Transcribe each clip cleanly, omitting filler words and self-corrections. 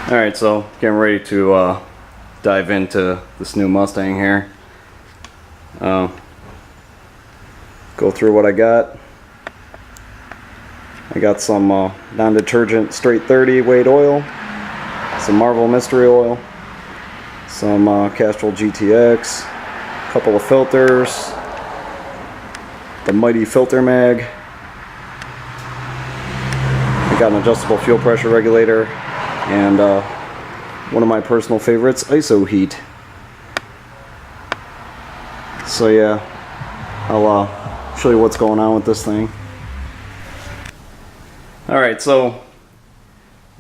Alright, so getting ready to dive into this new Mustang here. Go through what I got. I got some non-detergent straight 30 weight oil, some Marvel mystery oil, some Castrol GTX, a couple of filters, the mighty filter mag. I got an adjustable fuel pressure regulator, and one of my personal favorites, ISO heat. So yeah, I'll show you what's going on with this thing. Alright, so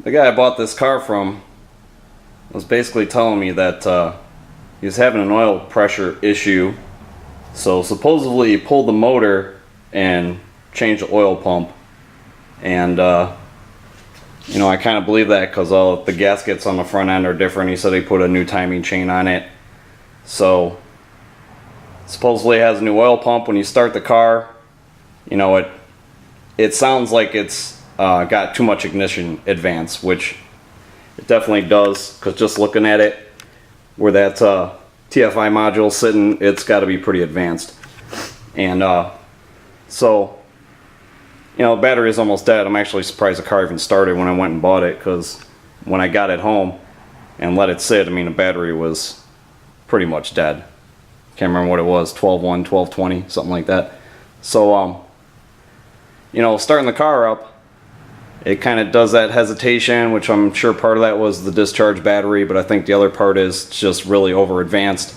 the guy I bought this car from was basically telling me that he was having an oil pressure issue. So supposedly he pulled the motor and changed the oil pump, and you know, I kind of believe that because all the gaskets on the front end are different. He said he put a new timing chain on it. So supposedly it has a new oil pump. When you start the car, you know, it sounds like it's got too much ignition advance, which it definitely does, because just looking at it, where that TFI module sitting, it's got to be pretty advanced. And so, you know, the battery is almost dead. I'm actually surprised the car even started when I went and bought it, because when I got it home and let it sit, I mean, the battery was pretty much dead. Can't remember what it was, 12.1, 12.20, something like that. So, you know, starting the car up, it kind of does that hesitation, which I'm sure part of that was the discharge battery, but I think the other part is just really over advanced.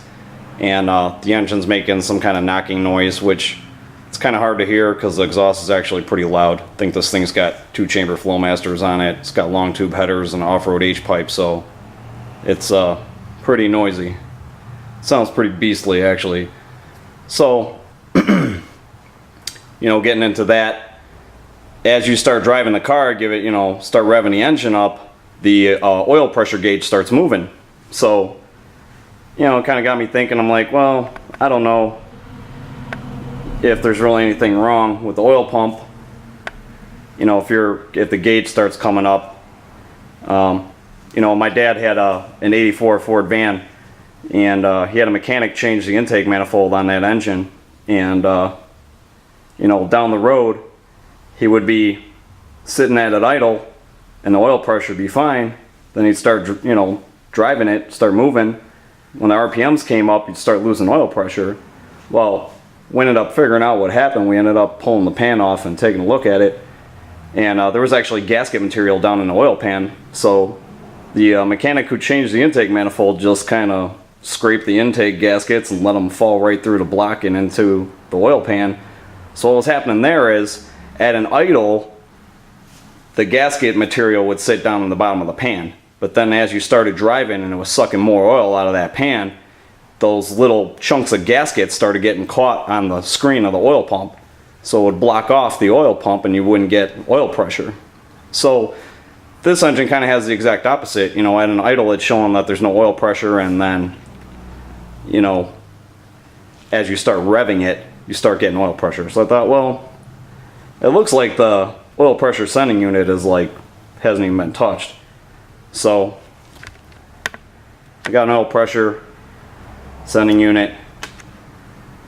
And the engine's making some kind of knocking noise, which it's kind of hard to hear because the exhaust is actually pretty loud. I think this thing's got 2-chamber Flowmasters on it. It's got long tube headers and off-road H-pipe, so it's pretty noisy. Sounds pretty beastly, actually. So, you know, getting into that, as you start driving the car, give it, you know, start revving the engine up, the oil pressure gauge starts moving. So, you know, it kind of got me thinking. I'm like, well, I don't know if there's really anything wrong with the oil pump. You know, if the gauge starts coming up. You know, my dad had an '84 Ford van, and he had a mechanic change the intake manifold on that engine, and you know, down the road he would be sitting at it idle and the oil pressure would be fine. Then he'd start, you know, driving it, start moving. When the RPMs came up, you'd start losing oil pressure. Well, we ended up figuring out what happened. We ended up pulling the pan off and taking a look at it, and there was actually gasket material down in the oil pan. So the mechanic who changed the intake manifold just kind of scraped the intake gaskets and let them fall right through the block and into the oil pan. So what was happening there is, at an idle, the gasket material would sit down in the bottom of the pan, but then as you started driving and it was sucking more oil out of that pan, those little chunks of gaskets started getting caught on the screen of the oil pump, so it would block off the oil pump and you wouldn't get oil pressure. So this engine kind of has the exact opposite. You know, at an idle it's showing that there's no oil pressure, and then, you know, as you start revving it, you start getting oil pressure. So I thought, well, it looks like the oil pressure sending unit is like, hasn't even been touched. So I got an oil pressure sending unit.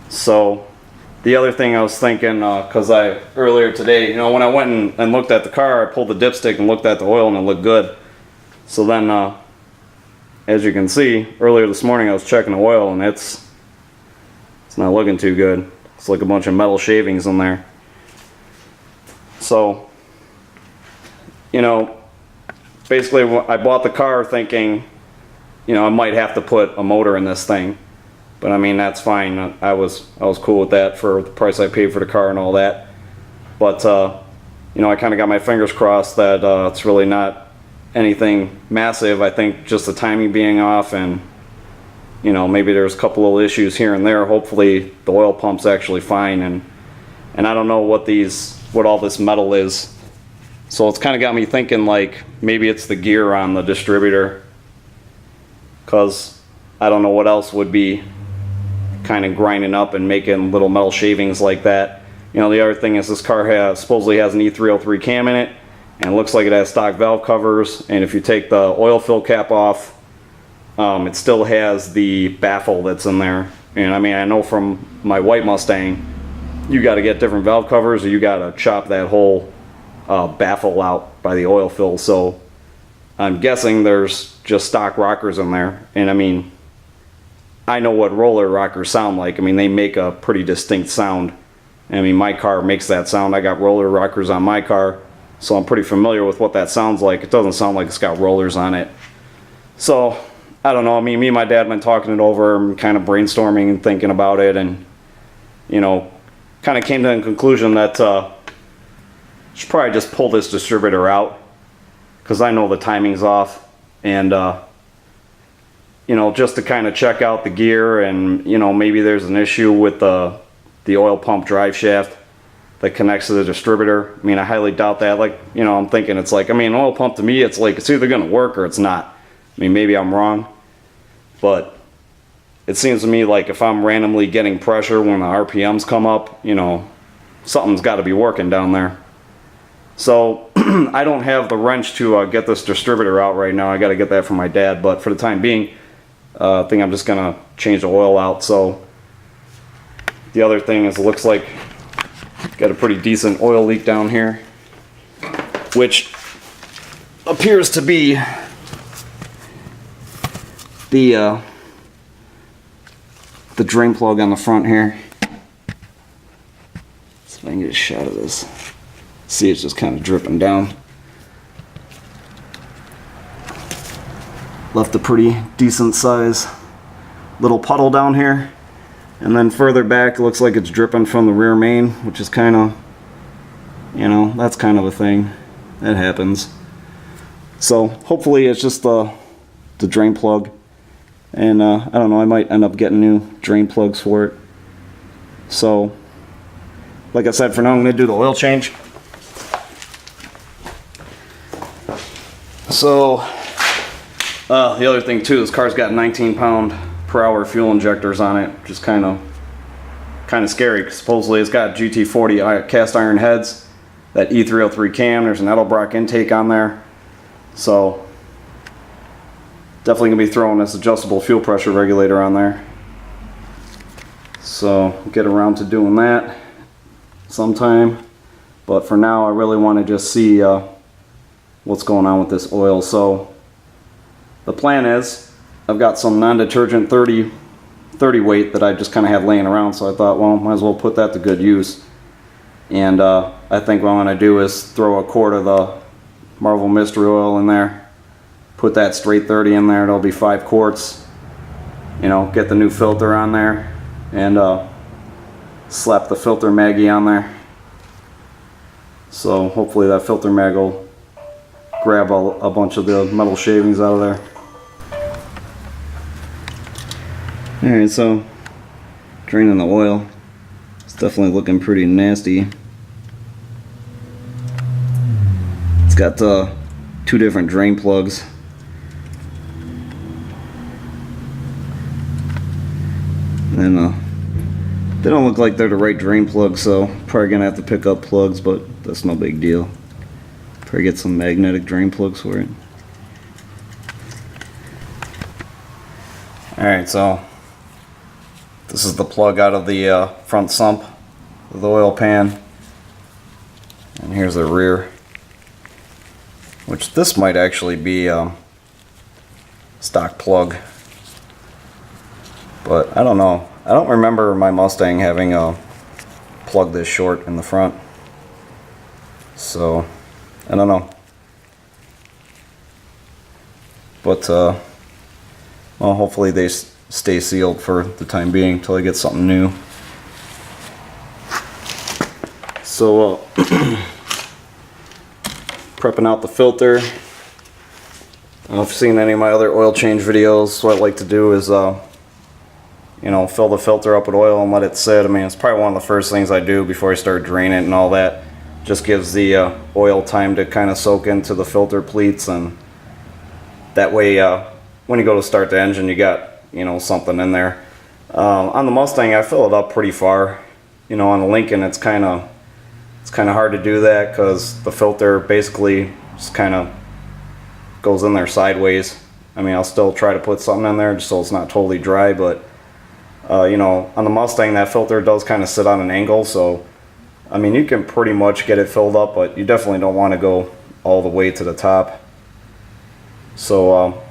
So the other thing I was thinking, because earlier today, you know, when I went and looked at the car, I pulled the dipstick and looked at the oil and it looked good. So then, as you can see, earlier this morning I was checking the oil and it's not looking too good. It's like a bunch of metal shavings in there. So, you know, basically I bought the car thinking, you know, I might have to put a motor in this thing, but I mean, that's fine. I was cool with that for the price I paid for the car and all that. But you know, I kind of got my fingers crossed that it's really not anything massive. I think just the timing being off, and you know, maybe there's a couple of issues here and there. Hopefully the oil pump's actually fine, and I don't know what all this metal is. So it's kind of got me thinking, like, maybe it's the gear on the distributor, because I don't know what else would be kind of grinding up and making little metal shavings like that. You know, the other thing is this car supposedly has an E303 cam in it, and it looks like it has stock valve covers, and if you take the oil fill cap off, it still has the baffle that's in there. And I mean, I know from my white Mustang, you got to get different valve covers, or you got to chop that whole baffle out by the oil fill. So I'm guessing there's just stock rockers in there. And I mean, I know what roller rockers sound like. I mean, they make a pretty distinct sound. I mean, my car makes that sound. I got roller rockers on my car, so I'm pretty familiar with what that sounds like. It doesn't sound like it's got rollers on it. So I don't know. I mean, me and my dad have been talking it over and kind of brainstorming and thinking about it, and you know, kind of came to the conclusion that should probably just pull this distributor out, because I know the timing's off, and you know, just to kind of check out the gear, and you know, maybe there's an issue with the oil pump drive shaft that connects to the distributor. I mean, I highly doubt that. Like, you know, I'm thinking it's like, I mean, oil pump to me, it's like it's either going to work or it's not. I mean, maybe I'm wrong, but it seems to me like if I'm randomly getting pressure when the RPMs come up, you know, something's got to be working down there. So I don't have the wrench to get this distributor out right now. I got to get that from my dad, but for the time being, I think I'm just going to change the oil out. So the other thing is, it looks like got a pretty decent oil leak down here, which appears to be the drain plug on the front here. See if I can get a shot of this. See, it's just kind of dripping down. Left a pretty decent size little puddle down here. And then further back, it looks like it's dripping from the rear main, which is kind of, you know, that's kind of a thing. That happens. So hopefully it's just the drain plug. And I don't know, I might end up getting new drain plugs for it. So, like I said, for now I'm going to do the oil change. So, the other thing too, this car's got 19 pound/hour fuel injectors on it, which is kind of scary, because supposedly it's got GT40 cast iron heads, that E303 cam, there's an Edelbrock intake on there. So definitely gonna be throwing this adjustable fuel pressure regulator on there. So get around to doing that sometime, but for now I really want to just see what's going on with this oil. So the plan is, I've got some non-detergent 30 weight that I just kind of had laying around, so I thought, well, might as well put that to good use. And I think what I'm going to do is throw a quart of the Marvel Mystery Oil in there, put that straight 30 in there. It'll be 5 quarts. You know, get the new filter on there, and slap the filter maggie on there. So hopefully that filter mag will grab a bunch of the metal shavings out of there. Alright, so draining the oil. It's definitely looking pretty nasty. It's got 2 different drain plugs. And they don't look like they're the right drain plugs, so probably gonna have to pick up plugs, but that's no big deal. Probably get some magnetic drain plugs for it. Alright, so this is the plug out of the front sump of the oil pan, and here's the rear, which this might actually be stock plug, but I don't know. I don't remember my Mustang having a plug this short in the front, so I don't know. But well, hopefully they stay sealed for the time being until I get something new. So prepping out the filter. I don't know if you've seen any of my other oil change videos. What I like to do is you know, fill the filter up with oil and let it sit. I mean, it's probably one of the first things I do before I start draining it and all that. Just gives the oil time to kind of soak into the filter pleats, and that way when you go to start the engine, you got, you know, something in there. On the Mustang, I fill it up pretty far. You know, on the Lincoln, it's kind of hard to do that because the filter basically just kind of goes in there sideways. I mean, I'll still try to put something in there just so it's not totally dry, but you know, on the Mustang, that filter does kind of sit on an angle, so I mean, you can pretty much get it filled up, but you definitely don't want to go all the way to the top. So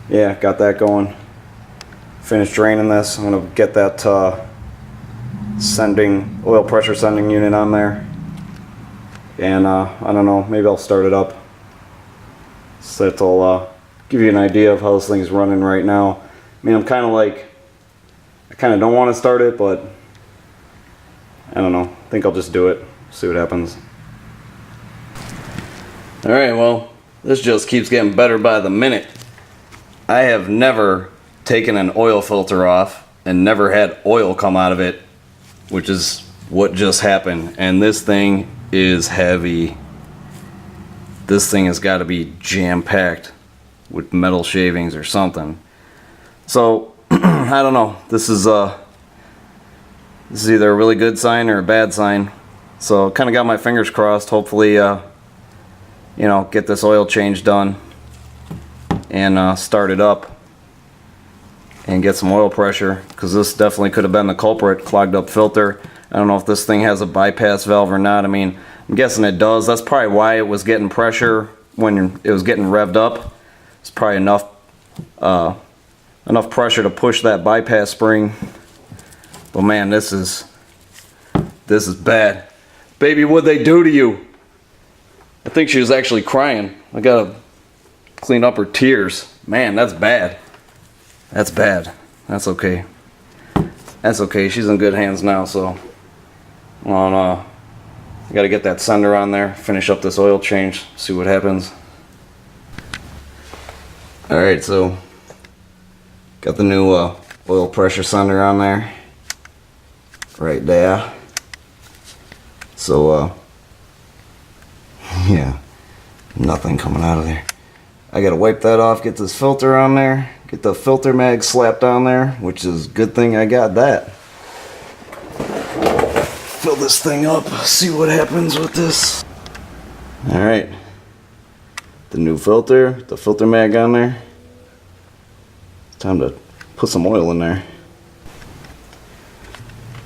yeah, got that going. Finished draining this. I'm gonna get that oil pressure sending unit on there, and I don't know, maybe I'll start it up so it'll give you an idea of how this thing's running right now. I mean, I'm kind of like, I kind of don't want to start it, but I don't know, I think I'll just do it, see what happens. Alright, well, this just keeps getting better by the minute. I have never taken an oil filter off and never had oil come out of it, which is what just happened. And this thing is heavy. This thing has got to be jam-packed with metal shavings or something. So I don't know, this is either a really good sign or a bad sign. So kind of got my fingers crossed. Hopefully you know, get this oil change done and start it up and get some oil pressure, because this definitely could have been the culprit. Clogged up filter. I don't know if this thing has a bypass valve or not. I mean, I'm guessing it does. That's probably why it was getting pressure when it was getting revved up. It's probably enough pressure to push that bypass spring. But man, this is bad. Baby, what'd they do to you? I think she was actually crying. I gotta clean up her tears. Man, that's bad. That's bad. That's okay. That's okay. She's in good hands now, so I gotta get that sender on there, finish up this oil change, see what happens. Alright, so got the new oil pressure sender on there. Right there. So yeah, nothing coming out of there. I gotta wipe that off, get this filter on there, get the filter mag slapped on there, which is a good thing I got that. Fill this thing up, see what happens with this. Alright, the new filter, the filter mag on there. Time to put some oil in there.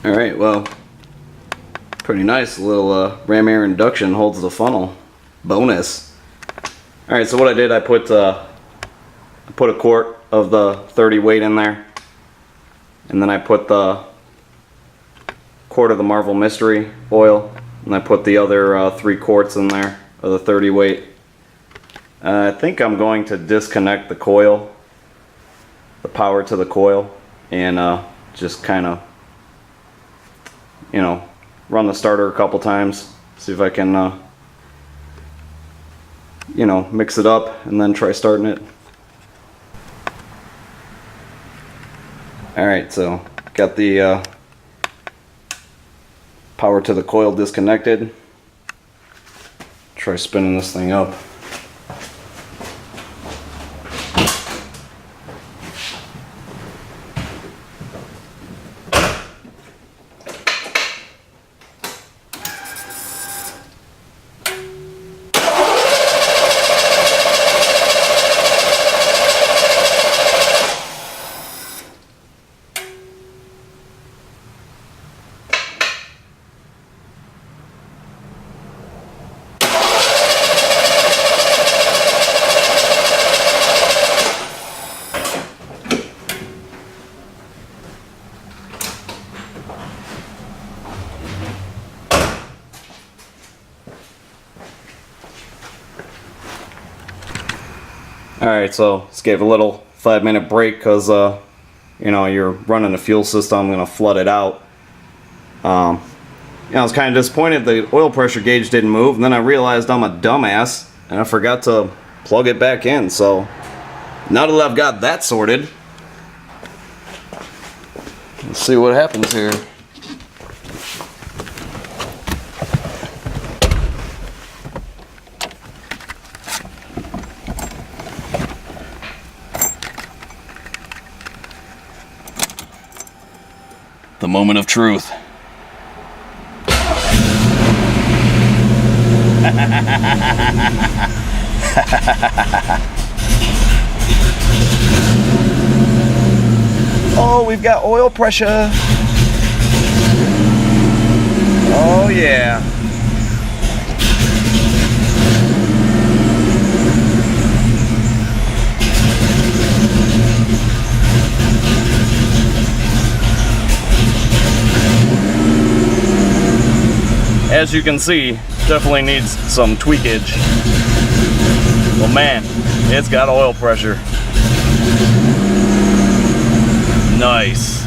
Alright, well, pretty nice. A little ram air induction holds the funnel. Bonus. Alright, so what I did, I put a quart of the 30 weight in there, and then I put the quart of the Marvel Mystery oil, and I put the other 3 quarts in there of the 30 weight. I think I'm going to disconnect the coil, the power to the coil, and just kind of, you know, run the starter a couple times, see if I can you know, mix it up and then try starting it. Alright, so got the power to the coil disconnected. Try spinning this thing up. Alright, so let's give a little 5-minute break because you know, you're running the fuel system. I'm going to flood it out. You know, I was kind of disappointed the oil pressure gauge didn't move, and then I realized I'm a dumbass and I forgot to plug it back in. So now that I've got that sorted, let's see what happens here. The moment of truth. Oh, we've got oil pressure. Oh yeah. As you can see, definitely needs some tweakage. Well man, it's got oil pressure. Nice.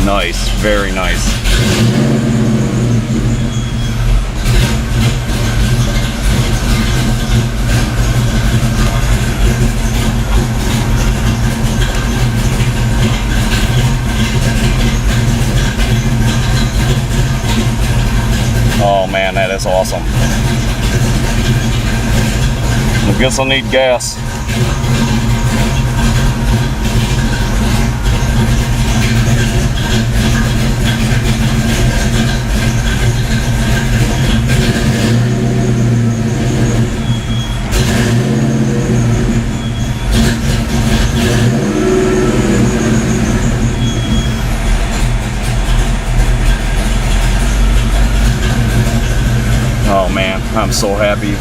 Nice, very nice. Oh man, that is awesome. I guess I need gas. Oh man, I'm so happy.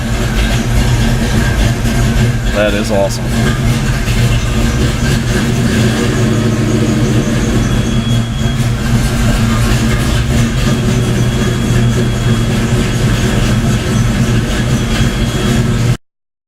That is awesome.